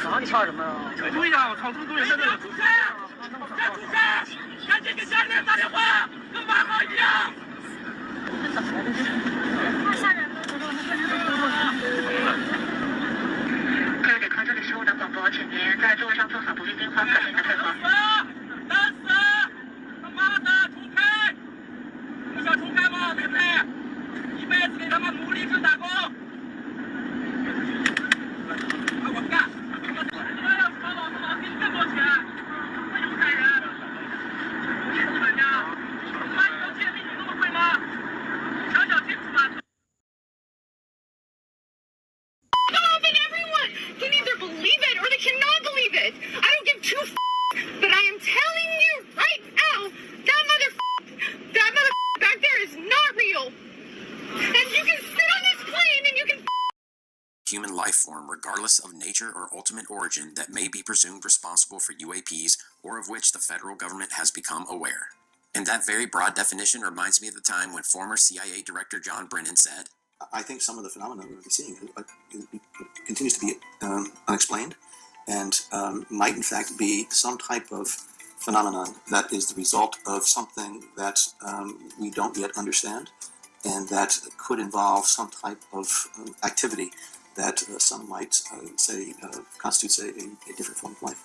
吵，你吵什么啊？对呀，我吵这么多人在这里。出声！再出声！赶紧给家里人打电话，跟外号一样。太吓人了！各位考证的15等广播，请您在座位上坐好，不必惊慌，感谢您的配合。打死！他妈的，出开！不想出开吗，妹妹？一辈子给他们努力挣打工。快滚干！我要是把老子给你更多钱，会犹太人。你怎么样？买一条街比你那么贵吗？想想清楚吧。Can either believe it or they cannot believe it. I don't give two but I am telling you right now, that back there is not real. And you can sit on this plane and you can human life form, regardless of nature or ultimate origin, that may be presumed responsible for UAPs or of which the federal government has become aware. And that very broad definition reminds me of the time when former CIA Director John Brennan said, I think some of the phenomena we're seeing continues to be unexplained and might in fact be some type of phenomenon that is the result of something that we don't yet understand and that could involve some type of activity that some might say constitutes a different form of life.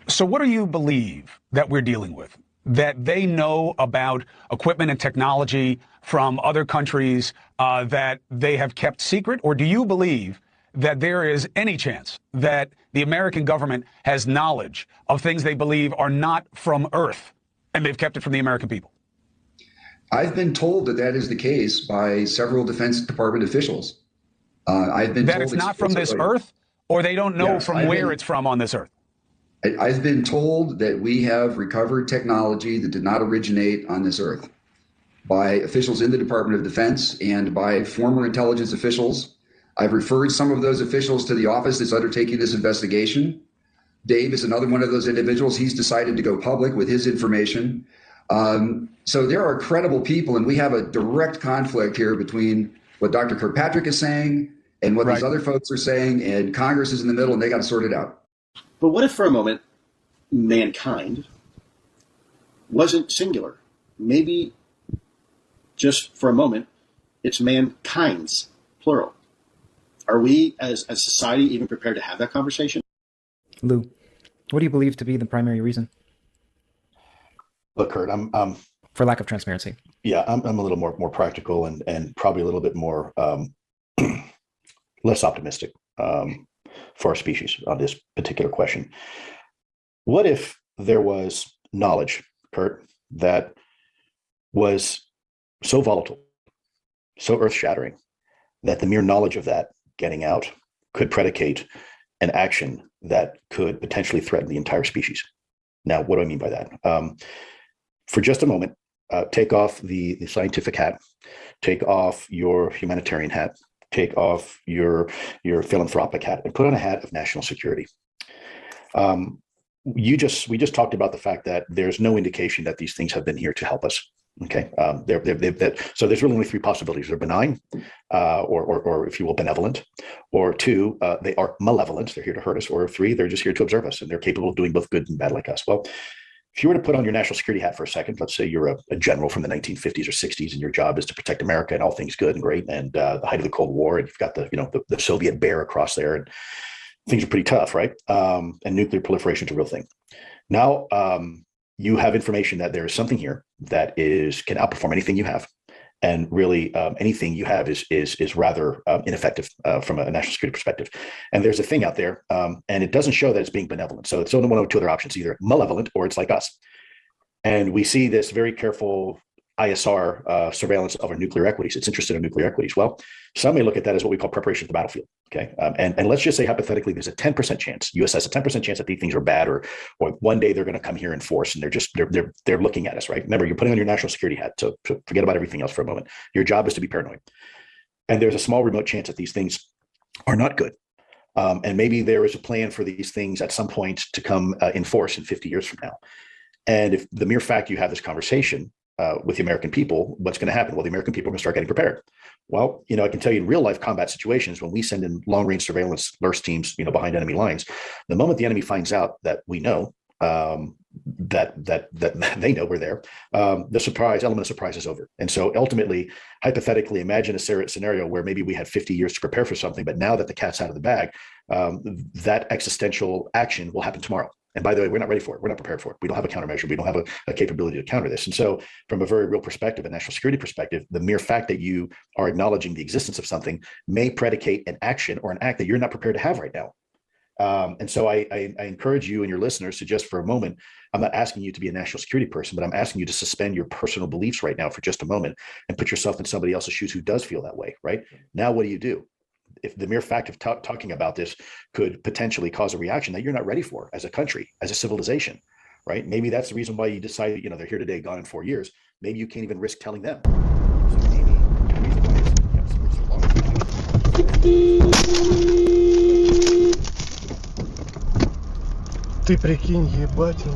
So what do you believe that we're dealing with? That they know about equipment and technology from other countries that they have kept secret? Or do you believe that there is any chance that the American government has knowledge of things they believe are not from Earth and they've kept it from the American people? I've been told that that is the case by several Defense Department officials. I've been that told it's not from this Earth, or they don't know from where it's from on this Earth? I've been told that we have recovered technology that did not originate on this Earth by officials in the Department of Defense and by former intelligence officials. I've referred some of those officials to the office that's undertaking this investigation. Dave is another one of those individuals. He's decided to go public with his information. So there are credible people, and we have a direct conflict here between what Dr. Kirkpatrick is saying and what these other folks are saying, and Congress is in the middle, and they got to sort it out. But what if for a moment mankind wasn't singular? Maybe just for a moment it's mankind's plural. Are we as a society even prepared to have that conversation? Lou, what do you believe to be the primary reason? Look, Kurt, I'm for lack of transparency. Yeah, I'm a little more practical and probably a little bit more less optimistic for our species on this particular question. What if there was knowledge, Kurt, that was so volatile, so earth-shattering, that the mere knowledge of that getting out could predicate an action that could potentially threaten the entire species? Now, what do I mean by that? For just a moment, take off the scientific hat, take off your humanitarian hat, take off your philanthropic hat, and put on a hat of national security. We just talked about the fact that there's no indication that these things have been here to help us. Okay, so there's really only three possibilities: they're benign, or if you will, benevolent, or two, they are malevolent, they're here to hurt us, or three, they're just here to observe us, and they're capable of doing both good and bad like us. Well, if you were to put on your national security hat for a second, let's say you're a general from the 1950s or 60s, and your job is to protect America and all things good and great, and the height of the Cold War, and you've got the Soviet bear across there, and things are pretty tough, right? And nuclear proliferation is a real thing. Now, you have information that there is something here that can outperform anything you have, and really anything you have is rather ineffective from a national security perspective. And there's a thing out there, and it doesn't show that it's being benevolent. So it's only one of two other options: either malevolent or it's like us. And we see this very careful ISR surveillance of our nuclear equities. It's interested in nuclear equities. Well, some may look at that as what we call preparation for the battlefield. Okay, and let's just say hypothetically, there's a 10% chance. U.S. has a 10% chance that these things are bad, or one day they're going to come here in force, and they're looking at us. Right? Remember, you're putting on your national security hat, so forget about everything else for a moment. Your job is to be paranoid, and there's a small remote chance that these things are not good. And maybe there is a plan for these things at some point to come in force in 50 years from now. And if the mere fact you have this conversation with the American people, what's going to happen? Well, the American people are going to start getting prepared. Well, I can tell you in real life combat situations, when we send in long range surveillance LRS teams, behind enemy lines, the moment the enemy finds out that we know, that they know we're there, the element of surprise is over. And so ultimately, hypothetically, imagine a scenario where maybe we had 50 years to prepare for something, but now that the cat's out of the bag, that existential action will happen tomorrow. And by the way, we're not ready for it. We're not prepared for it. We don't have a countermeasure. We don't have a capability to counter this. And so from a very real perspective, a national security perspective, the mere fact that you are acknowledging the existence of something may predicate an action or an act that you're not prepared to have right now. And so I encourage you and your listeners to just for a moment, I'm not asking you to be a national security person, but I'm asking you to suspend your personal beliefs right now for just a moment and put yourself in somebody else's shoes who does feel that way, right? Now, what do? If the mere fact of talking about this could potentially cause a reaction that you're not ready for as a country, as a civilization, right? Maybe that's the reason why you decided, they're here today, gone in 4 years. Maybe you can't even risk telling them. So maybe the reason why it's kept so long. Ты прикинь, ебать.